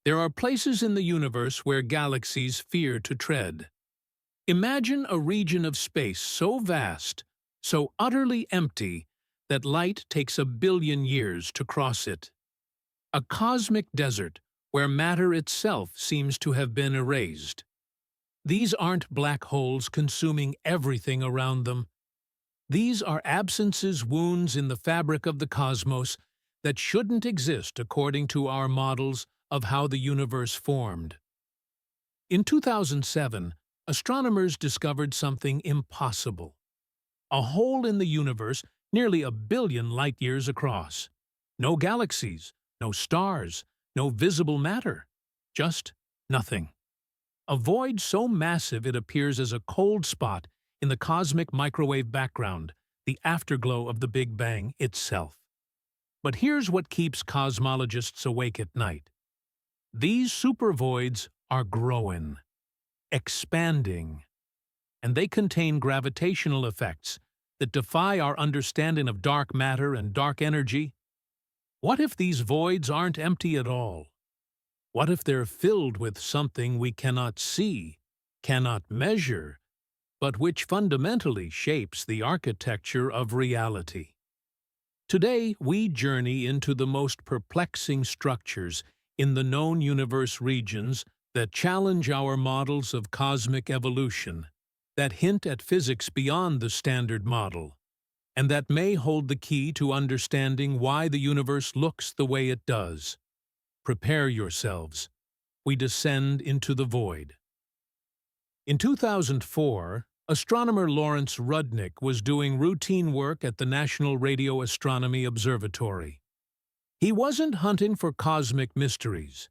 There are places in the universe where galaxies fear to tread. Imagine a region of space so vast, so utterly empty, that light takes 1 billion years to cross it. A cosmic desert where matter itself seems to have been erased. These aren't black holes consuming everything around them. These are absences, wounds in the fabric of the cosmos that shouldn't exist according to our models of how the universe formed. In 2007, astronomers discovered something impossible. A hole in the universe nearly 1 billion light-years across. No galaxies, no stars, no visible matter. Just nothing. A void so massive it appears as a cold spot in the cosmic microwave background, the afterglow of the Big Bang itself. But here's what keeps cosmologists awake at night. These supervoids are growing, expanding, and they contain gravitational effects that defy our understanding of dark matter and dark energy. What if these voids aren't empty at all? What if they're filled with something we cannot see, cannot measure, but which fundamentally shapes the architecture of reality? Today, we journey into the most perplexing structures in the known universe regions that challenge our models of cosmic evolution, that hint at physics beyond the standard model, and that may hold the key to understanding why the universe looks the way it does. Prepare yourselves. We descend into the void. In 2004, astronomer Lawrence Rudnick was doing routine work at the National Radio Astronomy Observatory. He wasn't hunting for cosmic mysteries.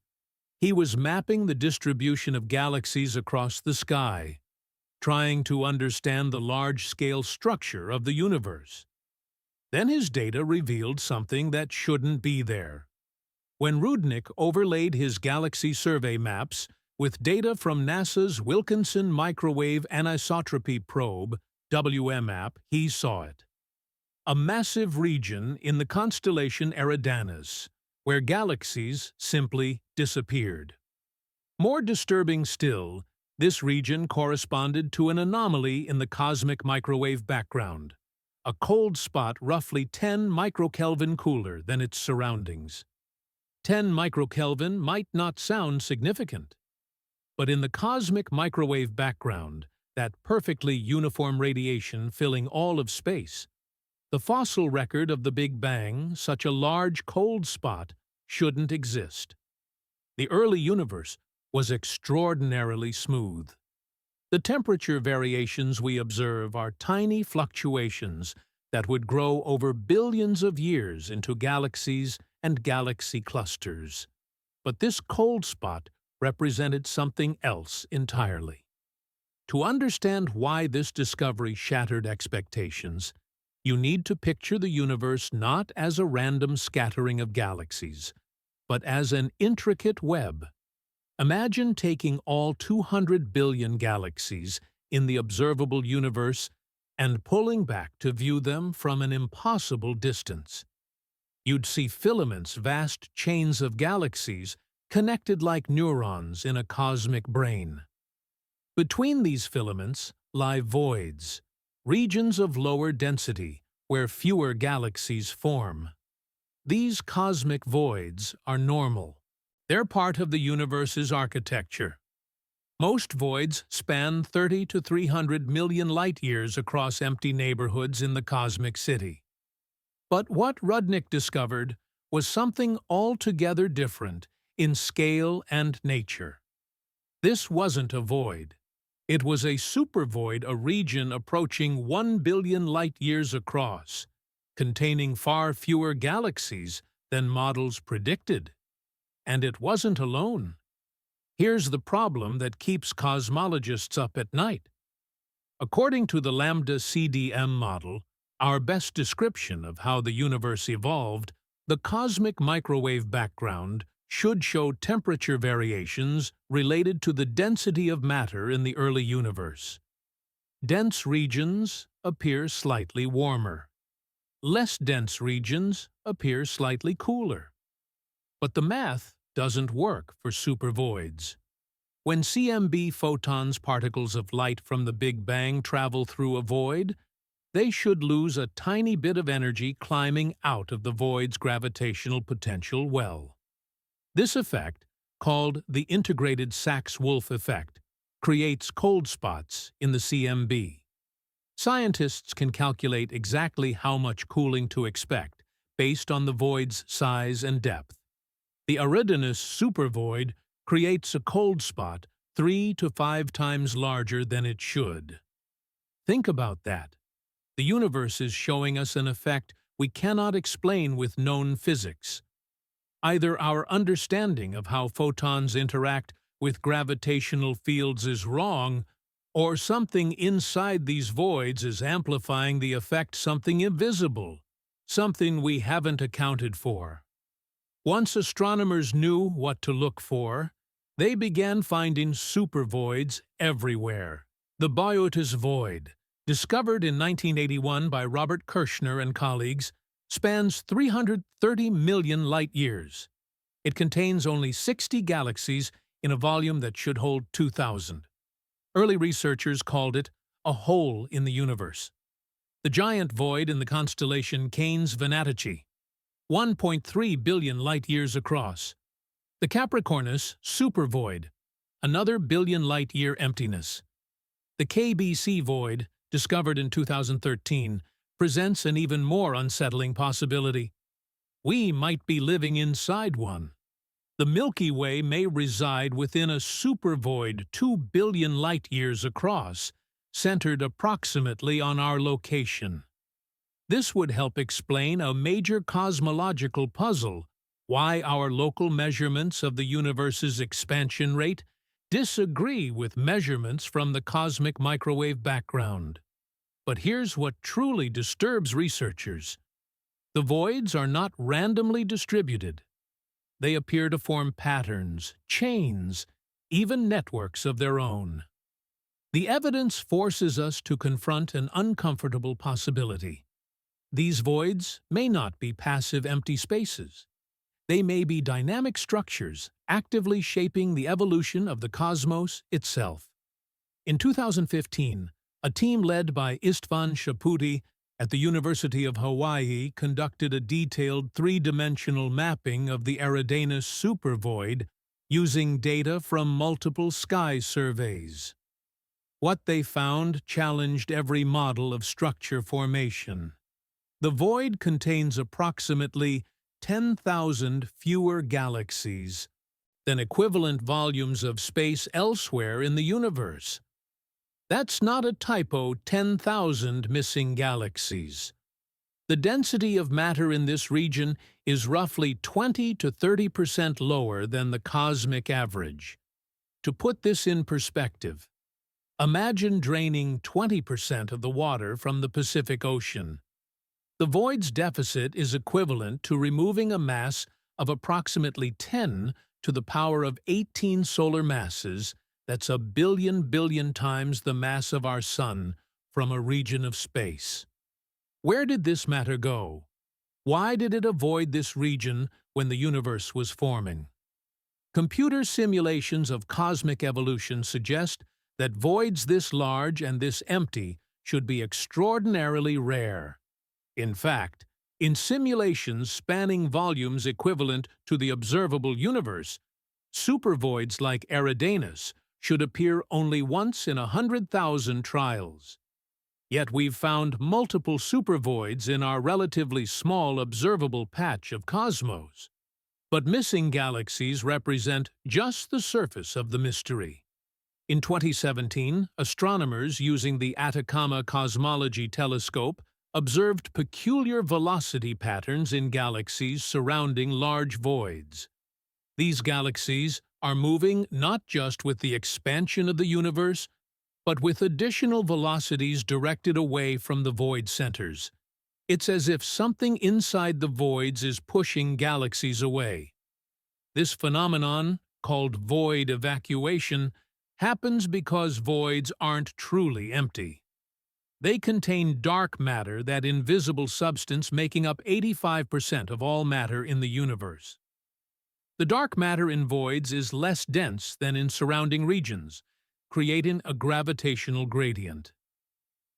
He was mapping the distribution of galaxies across the sky, trying to understand the large-scale structure of the universe. Then his data revealed something that shouldn't be there. When Rudnick overlaid his galaxy survey maps with data from NASA's Wilkinson Microwave Anisotropy Probe, WMAP, he saw it. A massive region in the constellation Eridanus, where galaxies simply disappeared. More disturbing still, this region corresponded to an anomaly in the cosmic microwave background, a cold spot roughly 10 microkelvin cooler than its surroundings. 10 microkelvin might not sound significant, but in the cosmic microwave background, that perfectly uniform radiation filling all of space, the fossil record of the Big Bang, such a large cold spot, shouldn't exist. The early universe was extraordinarily smooth. The temperature variations we observe are tiny fluctuations that would grow over billions of years into galaxies and galaxy clusters. But this cold spot represented something else entirely. To understand why this discovery shattered expectations, you need to picture the universe not as a random scattering of galaxies, but as an intricate web. Imagine taking all 200 billion galaxies in the observable universe and pulling back to view them from an impossible distance. You'd see filaments, vast chains of galaxies, connected like neurons in a cosmic brain. Between these filaments lie voids, regions of lower density where fewer galaxies form. These cosmic voids are normal. They're part of the universe's architecture. Most voids span 30 to 300 million light-years across empty neighborhoods in the cosmic city. But what Rudnick discovered was something altogether different in scale and nature. This wasn't a void. It was a supervoid, a region approaching 1 billion light-years across, containing far fewer galaxies than models predicted. And it wasn't alone. Here's the problem that keeps cosmologists up at night. According to the Lambda CDM model, our best description of how the universe evolved, the cosmic microwave background should show temperature variations related to the density of matter in the early universe. Dense regions appear slightly warmer. Less dense regions appear slightly cooler. But the math doesn't work for supervoids. When CMB photons, particles of light from the Big Bang, travel through a void, they should lose a tiny bit of energy climbing out of the void's gravitational potential well. This effect, called the integrated Sachs-Wolf effect, creates cold spots in the CMB. Scientists can calculate exactly how much cooling to expect based on the void's size and depth. The Eridanus supervoid creates a cold spot 3 to 5 times larger than it should. Think about that. The universe is showing us an effect we cannot explain with known physics. Either our understanding of how photons interact with gravitational fields is wrong, or something inside these voids is amplifying the effect, something invisible, something we haven't accounted for. Once astronomers knew what to look for, they began finding supervoids everywhere. The Boötes void, discovered in 1981 by Robert Kirshner and colleagues, spans 330 million light-years. It contains only 60 galaxies in a volume that should hold 2,000. Early researchers called it a hole in the universe. The giant void in the constellation Canes Venatici, 1.3 billion light-years across. The Capricornus supervoid, another billion light-year emptiness. The KBC void, discovered in 2013, presents an even more unsettling possibility. We might be living inside one. The Milky Way may reside within a supervoid 2 billion light-years across, centered approximately on our location. This would help explain a major cosmological puzzle: why our local measurements of the universe's expansion rate disagree with measurements from the cosmic microwave background. But here's what truly disturbs researchers. The voids are not randomly distributed. They appear to form patterns, chains, even networks of their own. The evidence forces us to confront an uncomfortable possibility. These voids may not be passive empty spaces. They may be dynamic structures actively shaping the evolution of the cosmos itself. In 2015, a team led by Istvan Shaputi at the University of Hawaii conducted a detailed three-dimensional mapping of the Eridanus supervoid using data from multiple sky surveys. What they found challenged every model of structure formation. The void contains approximately 10,000 fewer galaxies than equivalent volumes of space elsewhere in the universe. That's not a typo, 10,000 missing galaxies. The density of matter in this region is roughly 20 to 30% lower than the cosmic average. To put this in perspective, imagine draining 20% of the water from the Pacific Ocean. The void's deficit is equivalent to removing a mass of approximately 10 to the power of 18 solar masses, that's a billion times the mass of our Sun, from a region of space. Where did this matter go? Why did it avoid this region when the universe was forming? Computer simulations of cosmic evolution suggest that voids this large and this empty should be extraordinarily rare. In fact, in simulations spanning volumes equivalent to the observable universe, supervoids like Eridanus should appear only once in 100,000 trials. Yet we've found multiple supervoids in our relatively small observable patch of cosmos. But missing galaxies represent just the surface of the mystery. In 2017, astronomers using the Atacama Cosmology Telescope observed peculiar velocity patterns in galaxies surrounding large voids. These galaxies are moving not just with the expansion of the universe, but with additional velocities directed away from the void centers. It's as if something inside the voids is pushing galaxies away. This phenomenon, called void evacuation, happens because voids aren't truly empty. They contain dark matter, that invisible substance making up 85% of all matter in the universe. The dark matter in voids is less dense than in surrounding regions, creating a gravitational gradient.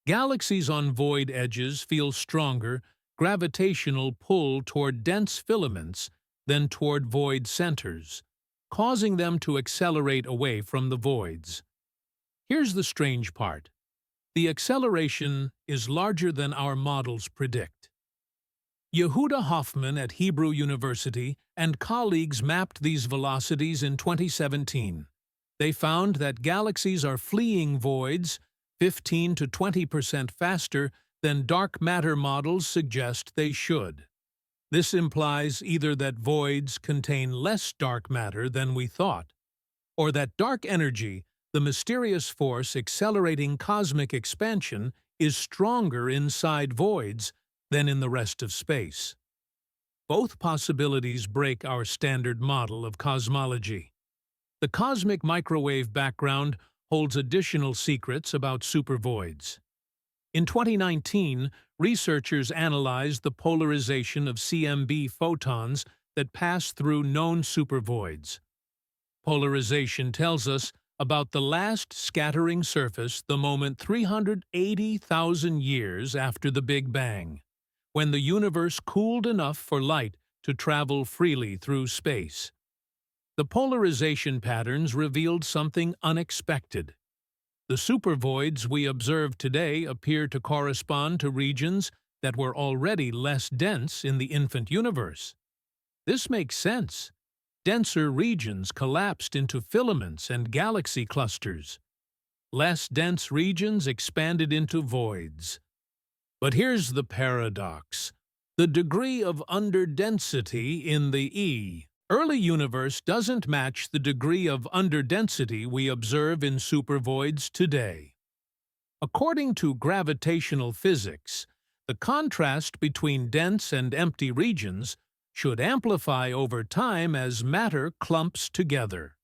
Galaxies on void edges feel stronger gravitational pull toward dense filaments than toward void centers, causing them to accelerate away from the voids. Here's the strange part. The acceleration is larger than our models predict. Yehuda Hoffman at Hebrew University and colleagues mapped these velocities in 2017. They found that galaxies are fleeing voids 15 to 20% faster than dark matter models suggest they should. This implies either that voids contain less dark matter than we thought, or that dark energy, the mysterious force accelerating cosmic expansion, is stronger inside voids than in the rest of space. Both possibilities break our standard model of cosmology. The cosmic microwave background holds additional secrets about supervoids. In 2019, researchers analyzed the polarization of CMB photons that pass through known supervoids. Polarization tells us about the last scattering surface the moment 380,000 years after the Big Bang, when the universe cooled enough for light to travel freely through space. The polarization patterns revealed something unexpected. The supervoids we observe today appear to correspond to regions that were already less dense in the infant universe. This makes sense. Denser regions collapsed into filaments and galaxy clusters. Less dense regions expanded into voids. But here's the paradox. The degree of underdensity in the early universe doesn't match the degree of underdensity we observe in supervoids today. According to gravitational physics, the contrast between dense and empty regions should amplify over time as matter clumps together.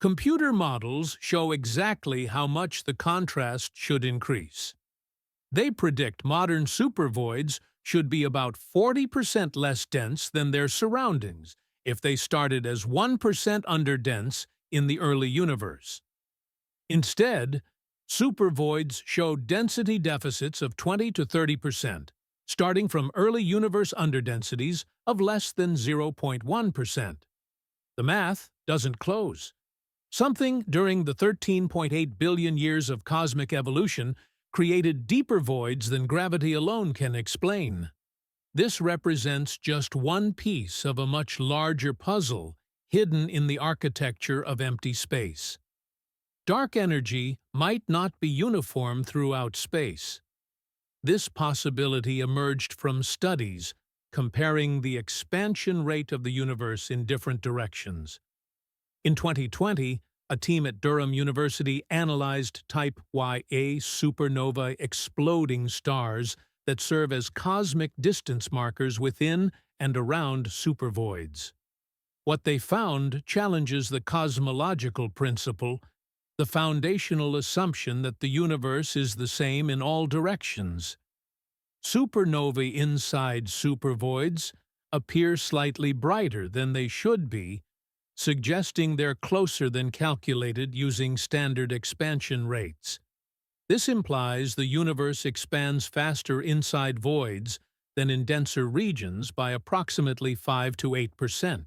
Computer models show exactly how much the contrast should increase. They predict modern supervoids should be about 40% less dense than their surroundings if they started as 1% underdense in the early universe. Instead, supervoids show density deficits of 20 to 30%, starting from early universe underdensities of less than 0.1%. The math doesn't close. Something during the 13.8 billion years of cosmic evolution created deeper voids than gravity alone can explain. This represents just one piece of a much larger puzzle hidden in the architecture of empty space. Dark energy might not be uniform throughout space. This possibility emerged from studies comparing the expansion rate of the universe in different directions. In 2020, a team at Durham University analyzed Type Ia supernova exploding stars that serve as cosmic distance markers within and around supervoids. What they found challenges the cosmological principle, the foundational assumption that the universe is the same in all directions. Supernovae inside supervoids appear slightly brighter than they should be, suggesting they're closer than calculated using standard expansion rates. This implies the universe expands faster inside voids than in denser regions by approximately 5 to 8%.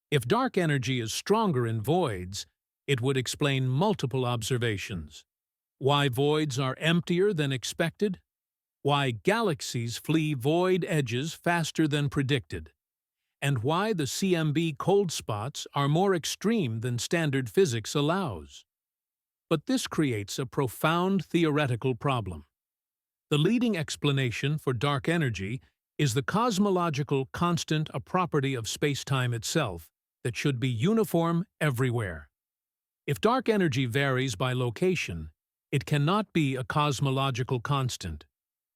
If dark energy is stronger in voids, it would explain multiple observations. Why voids are emptier than expected, why galaxies flee void edges faster than predicted, and why the CMB cold spots are more extreme than standard physics allows. But this creates a profound theoretical problem. The leading explanation for dark energy is the cosmological constant, a property of space-time itself, that should be uniform everywhere. If dark energy varies by location, it cannot be a cosmological constant.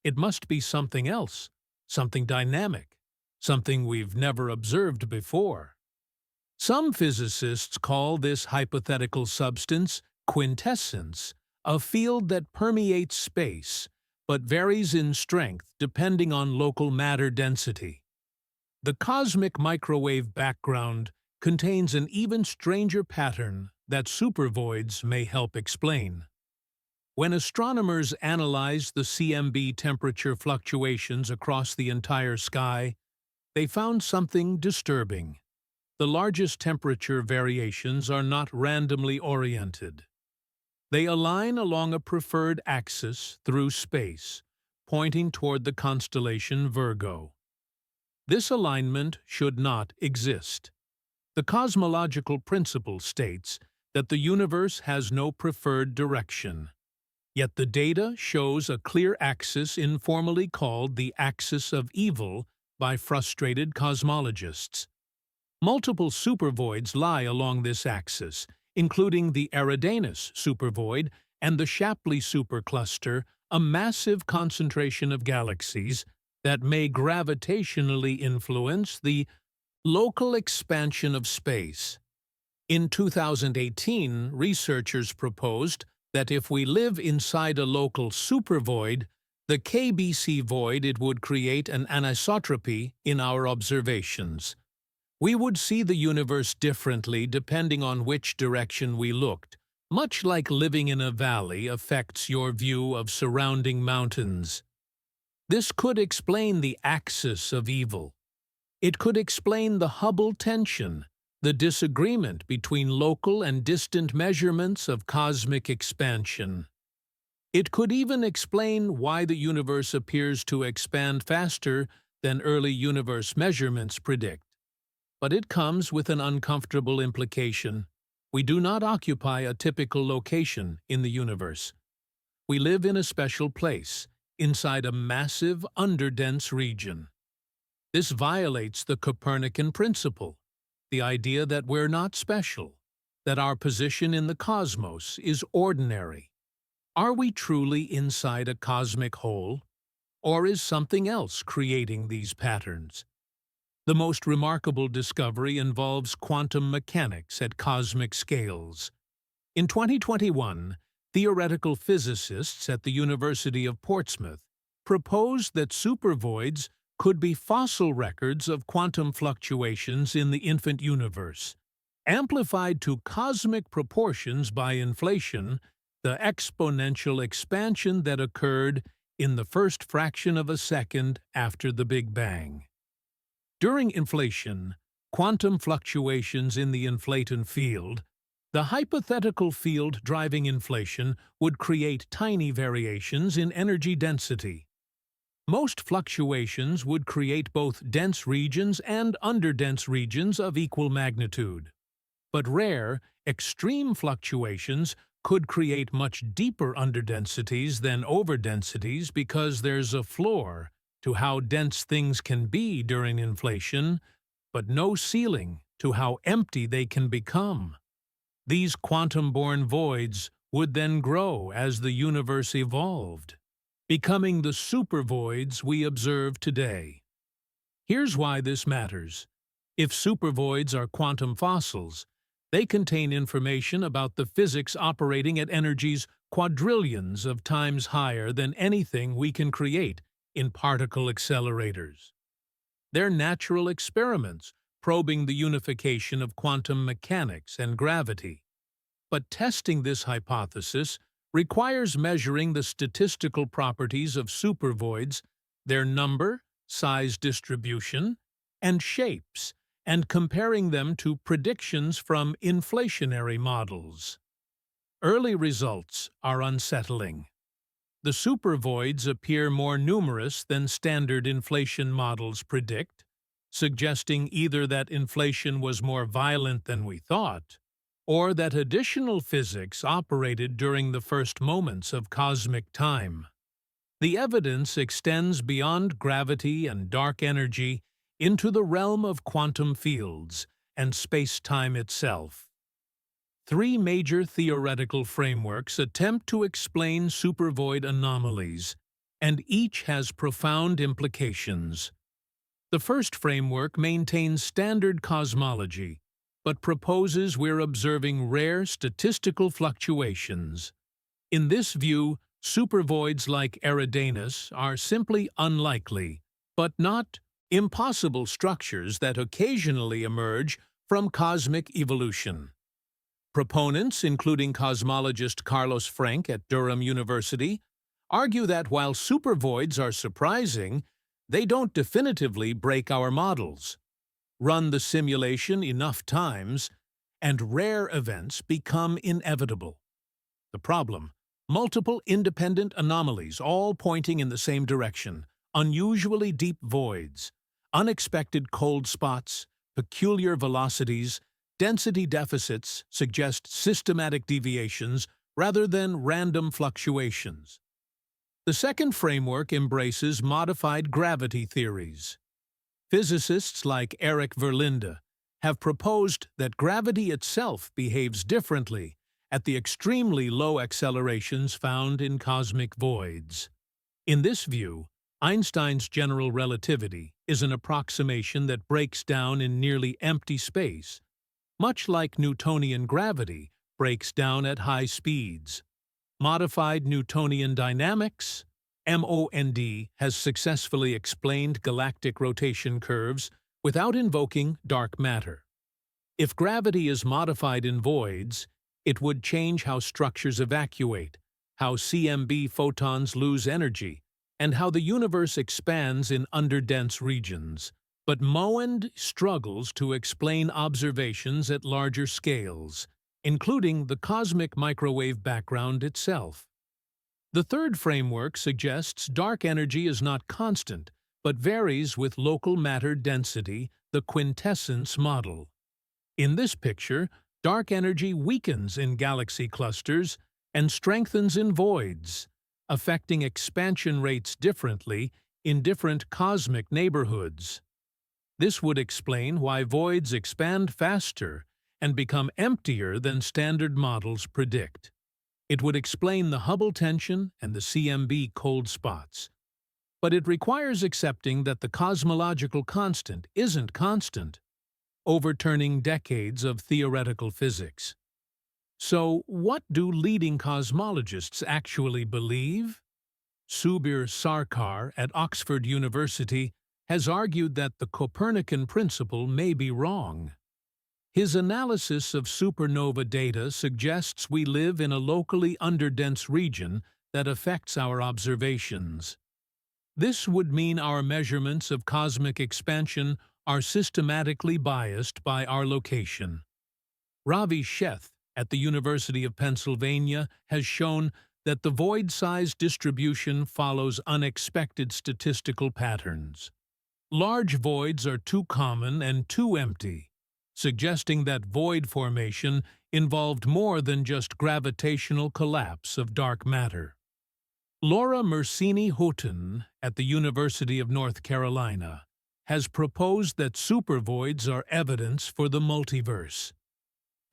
It must be something else, something dynamic, something we've never observed before. Some physicists call this hypothetical substance quintessence, a field that permeates space but varies in strength depending on local matter density. The cosmic microwave background contains an even stranger pattern that supervoids may help explain. When astronomers analyzed the CMB temperature fluctuations across the entire sky, they found something disturbing. The largest temperature variations are not randomly oriented. They align along a preferred axis through space, pointing toward the constellation Virgo. This alignment should not exist. The cosmological principle states that the universe has no preferred direction. Yet the data shows a clear axis informally called the axis of evil by frustrated cosmologists. Multiple supervoids lie along this axis, including the Eridanus supervoid and the Shapley supercluster, a massive concentration of galaxies that may gravitationally influence the local expansion of space. In 2018, researchers proposed that if we live inside a local supervoid, the KBC void, it would create an anisotropy in our observations. We would see the universe differently depending on which direction we looked, much like living in a valley affects your view of surrounding mountains. This could explain the axis of evil. It could explain the Hubble tension, the disagreement between local and distant measurements of cosmic expansion. It could even explain why the universe appears to expand faster than early universe measurements predict. But it comes with an uncomfortable implication. We do not occupy a typical location in the universe. We live in a special place, inside a massive, underdense region. This violates the Copernican principle, the idea that we're not special, that our position in the cosmos is ordinary. Are we truly inside a cosmic whole, or is something else creating these patterns? The most remarkable discovery involves quantum mechanics at cosmic scales. In 2021, theoretical physicists at the University of Portsmouth proposed that supervoids could be fossil records of quantum fluctuations in the infant universe, amplified to cosmic proportions by inflation, the exponential expansion that occurred in the first fraction of a second after the Big Bang. During inflation, quantum fluctuations in the inflaton field, the hypothetical field driving inflation would create tiny variations in energy density. Most fluctuations would create both dense regions and underdense regions of equal magnitude. But rare, extreme fluctuations could create much deeper underdensities than overdensities because there's a floor to how dense things can be during inflation, but no ceiling to how empty they can become. These quantum-born voids would then grow as the universe evolved, becoming the supervoids we observe today. Here's why this matters. If supervoids are quantum fossils, they contain information about the physics operating at energies quadrillions of times higher than anything we can create in particle accelerators. They're natural experiments probing the unification of quantum mechanics and gravity. But testing this hypothesis requires measuring the statistical properties of supervoids, their number, size distribution, and shapes, and comparing them to predictions from inflationary models. Early results are unsettling. The supervoids appear more numerous than standard inflation models predict, suggesting either that inflation was more violent than we thought, or that additional physics operated during the first moments of cosmic time. The evidence extends beyond gravity and dark energy into the realm of quantum fields and space-time itself. Three major theoretical frameworks attempt to explain supervoid anomalies, and each has profound implications. The first framework maintains standard cosmology, but proposes we're observing rare statistical fluctuations. In this view, supervoids like Eridanus are simply unlikely, but not impossible structures that occasionally emerge from cosmic evolution. Proponents, including cosmologist Carlos Frank at Durham University, argue that while supervoids are surprising, they don't definitively break our models. Run the simulation enough times, and rare events become inevitable. The problem: multiple independent anomalies all pointing in the same direction, unusually deep voids, unexpected cold spots, peculiar velocities, density deficits suggest systematic deviations rather than random fluctuations. The second framework embraces modified gravity theories. Physicists like Eric Verlinde have proposed that gravity itself behaves differently at the extremely low accelerations found in cosmic voids. In this view, Einstein's general relativity is an approximation that breaks down in nearly empty space, much like Newtonian gravity breaks down at high speeds. Modified Newtonian dynamics, MOND, has successfully explained galactic rotation curves without invoking dark matter. If gravity is modified in voids, it would change how structures evacuate, how CMB photons lose energy, and how the universe expands in underdense regions. But MOND struggles to explain observations at larger scales, including the cosmic microwave background itself. The third framework suggests dark energy is not constant, but varies with local matter density, the quintessence model. In this picture, dark energy weakens in galaxy clusters and strengthens in voids, affecting expansion rates differently in different cosmic neighborhoods. This would explain why voids expand faster and become emptier than standard models predict. It would explain the Hubble tension and the CMB cold spots. But it requires accepting that the cosmological constant isn't constant, overturning decades of theoretical physics. So, what do leading cosmologists actually believe? Subir Sarkar at Oxford University has argued that the Copernican principle may be wrong. His analysis of supernova data suggests we live in a locally underdense region that affects our observations. This would mean our measurements of cosmic expansion are systematically biased by our location. Ravi Sheth at the University of Pennsylvania has shown that the void-size distribution follows unexpected statistical patterns. Large voids are too common and too empty, suggesting that void formation involved more than just gravitational collapse of dark matter. Laura Mersini-Houghton at the University of North Carolina has proposed that supervoids are evidence for the multiverse.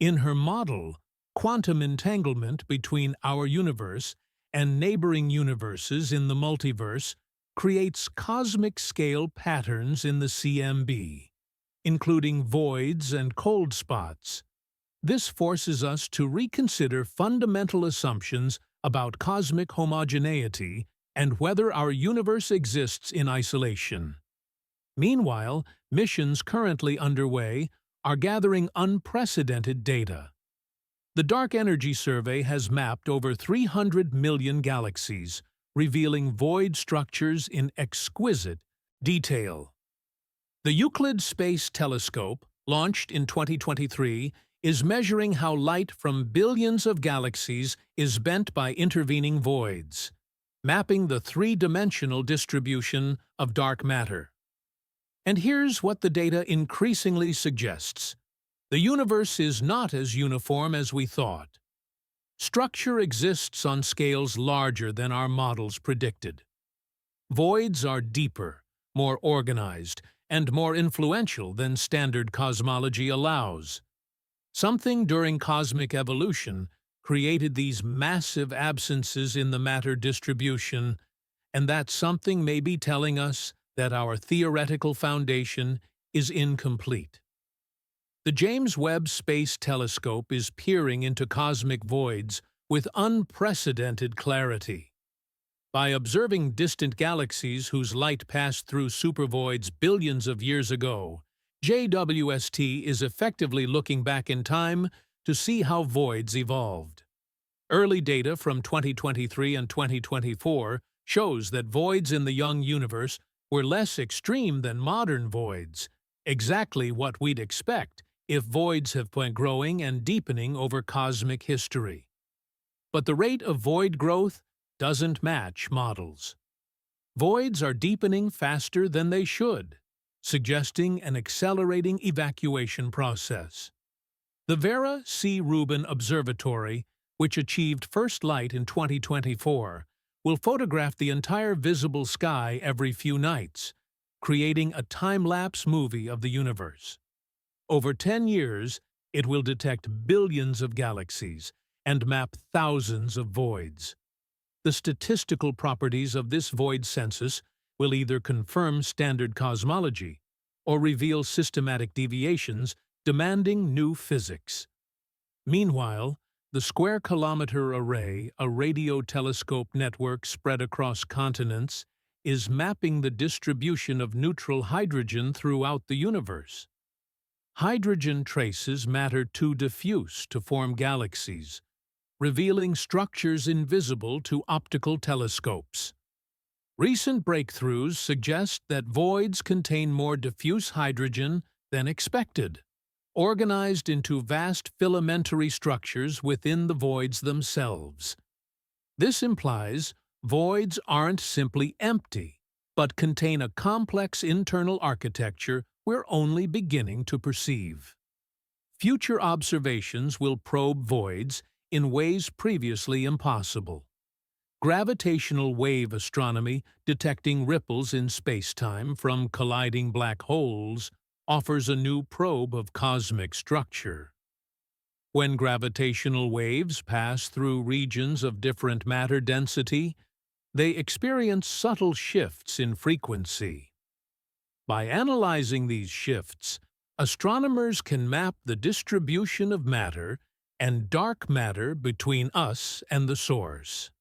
In her model, quantum entanglement between our universe and neighboring universes in the multiverse creates cosmic-scale patterns in the CMB, including voids and cold spots. This forces us to reconsider fundamental assumptions about cosmic homogeneity and whether our universe exists in isolation. Meanwhile, missions currently underway are gathering unprecedented data. The Dark Energy Survey has mapped over 300 million galaxies, revealing void structures in exquisite detail. The Euclid Space Telescope, launched in 2023, is measuring how light from billions of galaxies is bent by intervening voids, mapping the three-dimensional distribution of dark matter. And here's what the data increasingly suggests. The universe is not as uniform as we thought. Structure exists on scales larger than our models predicted. Voids are deeper, more organized, and more influential than standard cosmology allows. Something during cosmic evolution created these massive absences in the matter distribution, and that something may be telling us that our theoretical foundation is incomplete. The James Webb Space Telescope is peering into cosmic voids with unprecedented clarity. By observing distant galaxies whose light passed through supervoids billions of years ago, JWST is effectively looking back in time to see how voids evolved. Early data from 2023 and 2024 shows that voids in the young universe were less extreme than modern voids, exactly what we'd expect if voids have been growing and deepening over cosmic history. But the rate of void growth doesn't match models. Voids are deepening faster than they should, suggesting an accelerating evacuation process. The Vera C. Rubin Observatory, which achieved first light in 2024, will photograph the entire visible sky every few nights, creating a time-lapse movie of the universe. Over 10 years, it will detect billions of galaxies and map thousands of voids. The statistical properties of this void census will either confirm standard cosmology or reveal systematic deviations demanding new physics. Meanwhile, the Square Kilometre Array, a radio telescope network spread across continents, is mapping the distribution of neutral hydrogen throughout the universe. Hydrogen traces matter too diffuse to form galaxies, revealing structures invisible to optical telescopes. Recent breakthroughs suggest that voids contain more diffuse hydrogen than expected, organized into vast filamentary structures within the voids themselves. This implies voids aren't simply empty, but contain a complex internal architecture we're only beginning to perceive. Future observations will probe voids in ways previously impossible. Gravitational wave astronomy, detecting ripples in spacetime from colliding black holes, offers a new probe of cosmic structure. When gravitational waves pass through regions of different matter density, they experience subtle shifts in frequency. By analyzing these shifts, astronomers can map the distribution of matter and dark matter between us and the source.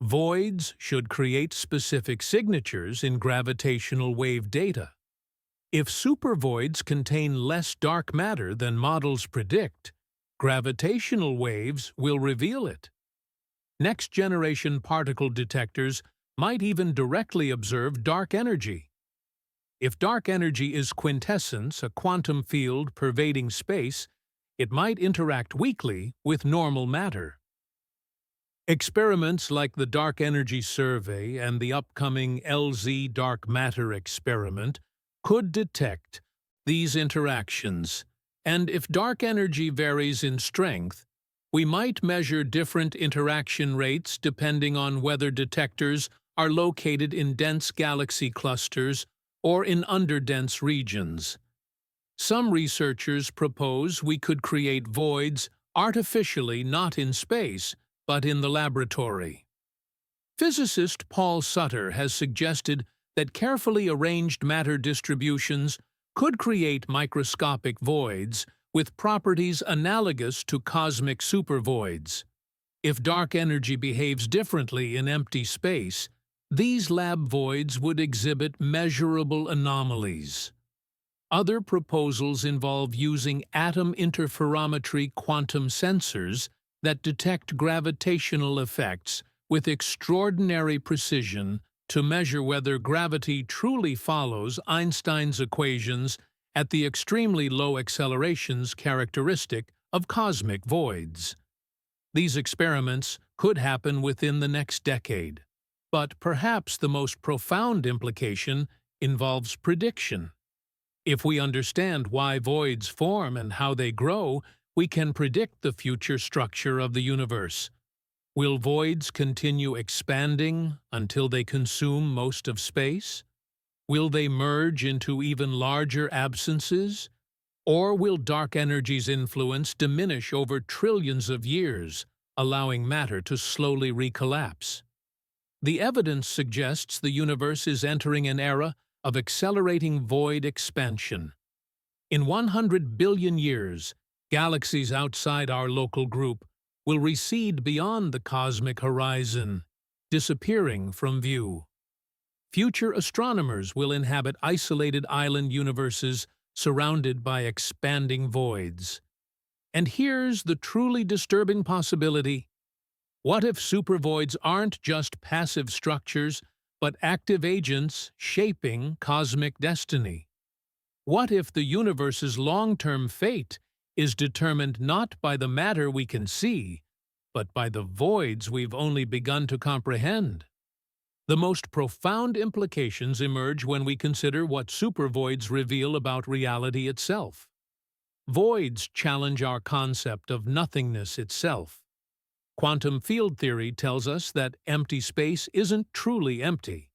Voids should create specific signatures in gravitational wave data. If supervoids contain less dark matter than models predict, gravitational waves will reveal it. Next-generation particle detectors might even directly observe dark energy. If dark energy is quintessence, a quantum field pervading space, it might interact weakly with normal matter. Experiments like the Dark Energy Survey and the upcoming LZ Dark Matter experiment could detect these interactions, and if dark energy varies in strength, we might measure different interaction rates depending on whether detectors are located in dense galaxy clusters or in underdense regions. Some researchers propose we could create voids artificially not in space, but in the laboratory. Physicist Paul Sutter has suggested that carefully arranged matter distributions could create microscopic voids with properties analogous to cosmic supervoids. If dark energy behaves differently in empty space, these lab voids would exhibit measurable anomalies. Other proposals involve using atom interferometry quantum sensors that detect gravitational effects with extraordinary precision to measure whether gravity truly follows Einstein's equations at the extremely low accelerations characteristic of cosmic voids. These experiments could happen within the next decade, but perhaps the most profound implication involves prediction. If we understand why voids form and how they grow, we can predict the future structure of the universe. Will voids continue expanding until they consume most of space? Will they merge into even larger absences? Or will dark energy's influence diminish over trillions of years, allowing matter to slowly recollapse? The evidence suggests the universe is entering an era of accelerating void expansion. In 100 billion years, galaxies outside our local group will recede beyond the cosmic horizon, disappearing from view. Future astronomers will inhabit isolated island universes surrounded by expanding voids. And here's the truly disturbing possibility. What if supervoids aren't just passive structures, but active agents shaping cosmic destiny? What if the universe's long-term fate is determined not by the matter we can see, but by the voids we've only begun to comprehend? The most profound implications emerge when we consider what supervoids reveal about reality itself. Voids challenge our concept of nothingness itself. Quantum field theory tells us that empty space isn't truly empty.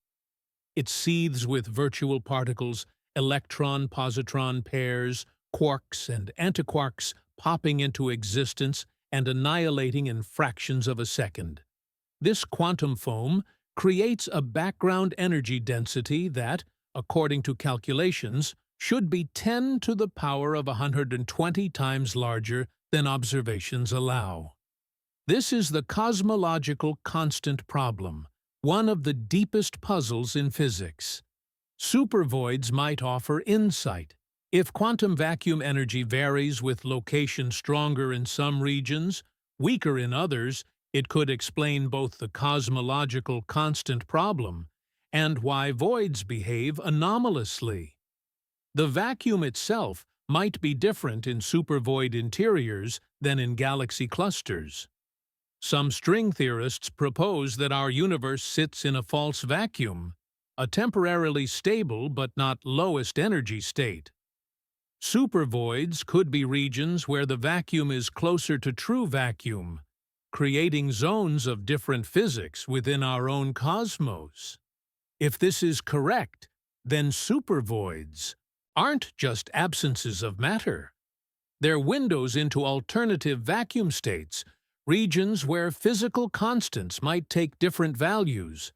It seethes with virtual particles, electron-positron pairs, quarks and antiquarks popping into existence and annihilating in fractions of a second. This quantum foam creates a background energy density that, according to calculations, should be 10 to the power of 120 times larger than observations allow. This is the cosmological constant problem, one of the deepest puzzles in physics. Supervoids might offer insight. If quantum vacuum energy varies with location stronger in some regions, weaker in others, it could explain both the cosmological constant problem and why voids behave anomalously. The vacuum itself might be different in supervoid interiors than in galaxy clusters. Some string theorists propose that our universe sits in a false vacuum, a temporarily stable but not lowest energy state. Supervoids could be regions where the vacuum is closer to true vacuum, creating zones of different physics within our own cosmos. If this is correct, then supervoids aren't just absences of matter. They're windows into alternative vacuum states, regions where physical constants might take different values.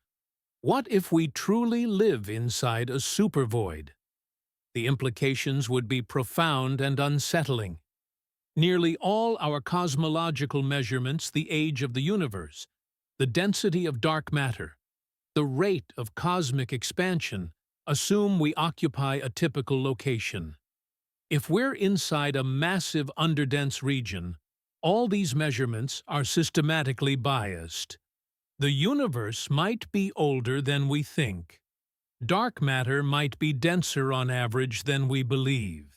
What if we truly live inside a supervoid? The implications would be profound and unsettling. Nearly all our cosmological measurements, the age of the universe, the density of dark matter, the rate of cosmic expansion, assume we occupy a typical location. If we're inside a massive underdense region, all these measurements are systematically biased. The universe might be older than we think. Dark matter might be denser on average than we believe.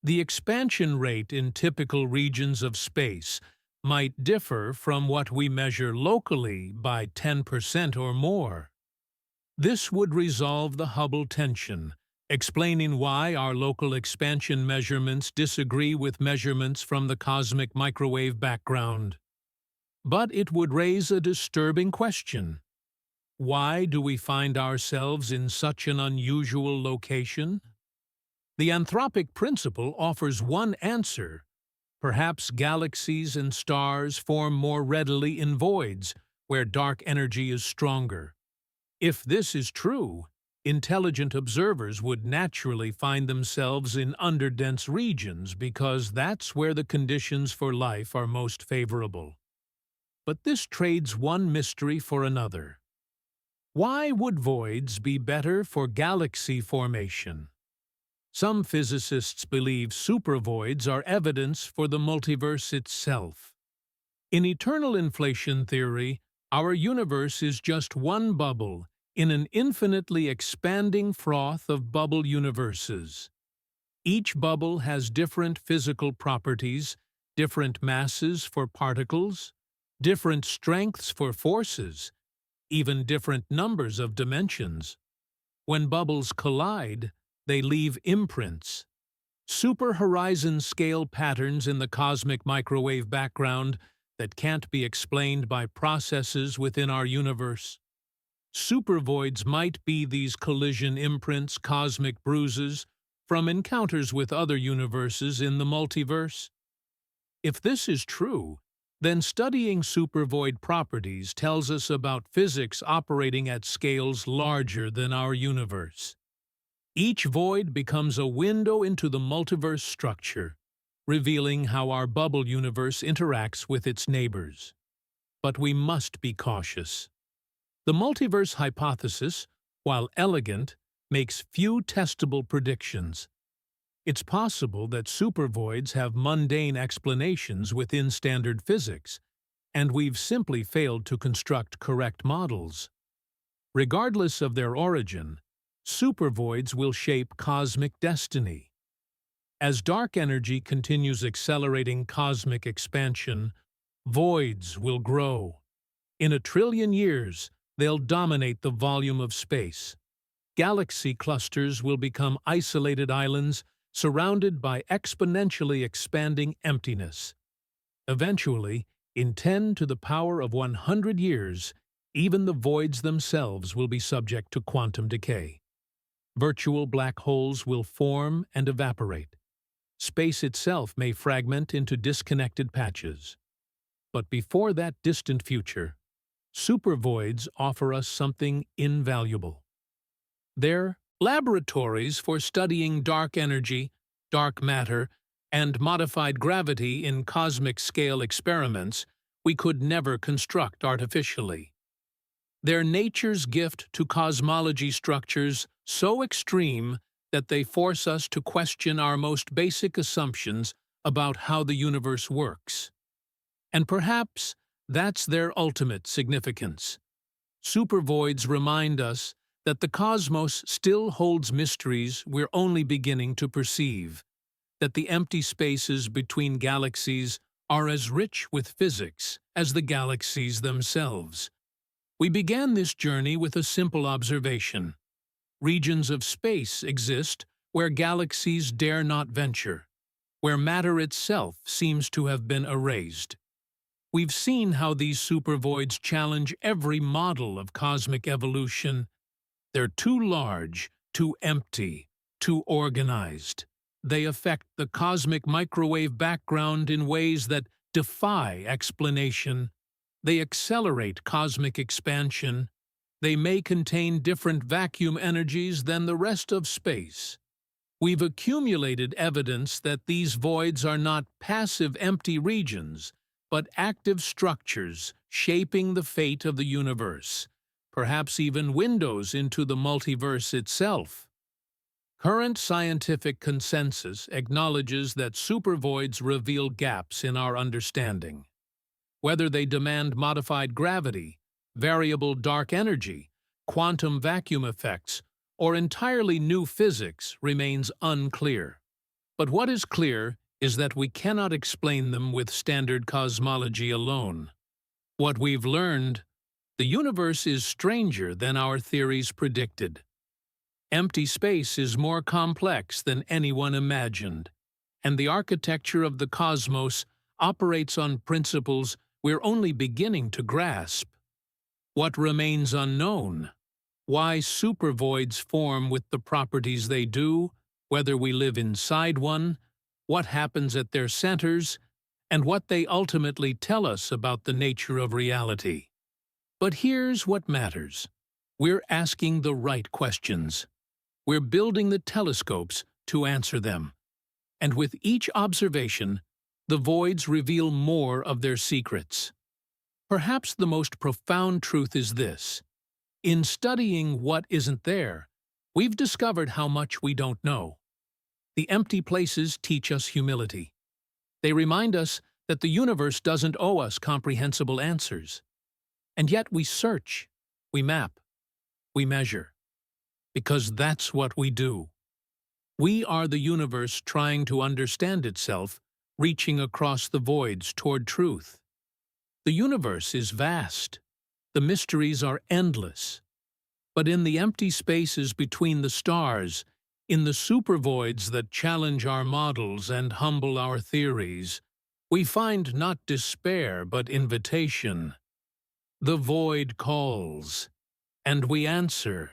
The expansion rate in typical regions of space might differ from what we measure locally by 10% or more. This would resolve the Hubble tension, explaining why our local expansion measurements disagree with measurements from the cosmic microwave background. But it would raise a disturbing question. Why do we find ourselves in such an unusual location? The anthropic principle offers one answer. Perhaps galaxies and stars form more readily in voids, where dark energy is stronger. If this is true, intelligent observers would naturally find themselves in underdense regions because that's where the conditions for life are most favorable. But this trades one mystery for another. Why would voids be better for galaxy formation? Some physicists believe supervoids are evidence for the multiverse itself. In eternal inflation theory, our universe is just one bubble in an infinitely expanding froth of bubble universes. Each bubble has different physical properties, different masses for particles, different strengths for forces, even different numbers of dimensions. When bubbles collide, they leave imprints. Super-horizon scale patterns in the cosmic microwave background that can't be explained by processes within our universe. Supervoids might be these collision imprints, cosmic bruises, from encounters with other universes in the multiverse. If this is true, then studying supervoid properties tells us about physics operating at scales larger than our universe. Each void becomes a window into the multiverse structure, revealing how our bubble universe interacts with its neighbors. But we must be cautious. The multiverse hypothesis, while elegant, makes few testable predictions. It's possible that supervoids have mundane explanations within standard physics, and we've simply failed to construct correct models. Regardless of their origin, supervoids will shape cosmic destiny. As dark energy continues accelerating cosmic expansion, voids will grow. In 1 trillion years, they'll dominate the volume of space. Galaxy clusters will become isolated islands surrounded by exponentially expanding emptiness. Eventually, in 10 to the power of 100 years, even the voids themselves will be subject to quantum decay. Virtual black holes will form and evaporate. Space itself may fragment into disconnected patches. But before that distant future, supervoids offer us something invaluable. They're laboratories for studying dark energy, dark matter, and modified gravity in cosmic-scale experiments we could never construct artificially. They're nature's gift to cosmology structures so extreme that they force us to question our most basic assumptions about how the universe works. And perhaps that's their ultimate significance. Supervoids remind us that the cosmos still holds mysteries we're only beginning to perceive, that the empty spaces between galaxies are as rich with physics as the galaxies themselves. We began this journey with a simple observation. Regions of space exist where galaxies dare not venture, where matter itself seems to have been erased. We've seen how these supervoids challenge every model of cosmic evolution. They're too large, too empty, too organized. They affect the cosmic microwave background in ways that defy explanation. They accelerate cosmic expansion. They may contain different vacuum energies than the rest of space. We've accumulated evidence that these voids are not passive empty regions, but active structures shaping the fate of the universe, perhaps even windows into the multiverse itself. Current scientific consensus acknowledges that supervoids reveal gaps in our understanding. Whether they demand modified gravity, variable dark energy, quantum vacuum effects, or entirely new physics remains unclear. But what is clear is that we cannot explain them with standard cosmology alone. What we've learned: the universe is stranger than our theories predicted. Empty space is more complex than anyone imagined, and the architecture of the cosmos operates on principles we're only beginning to grasp. What remains unknown? Why supervoids form with the properties they do, whether we live inside one, what happens at their centers, and what they ultimately tell us about the nature of reality. But here's what matters. We're asking the right questions. We're building the telescopes to answer them. And with each observation, the voids reveal more of their secrets. Perhaps the most profound truth is this: in studying what isn't there, we've discovered how much we don't know. The empty places teach us humility. They remind us that the universe doesn't owe us comprehensible answers. And yet we search, we map, we measure. Because that's what we do. We are the universe trying to understand itself, reaching across the voids toward truth. The universe is vast. The mysteries are endless. But in the empty spaces between the stars, in the supervoids that challenge our models and humble our theories, we find not despair but invitation. The void calls, and we answer.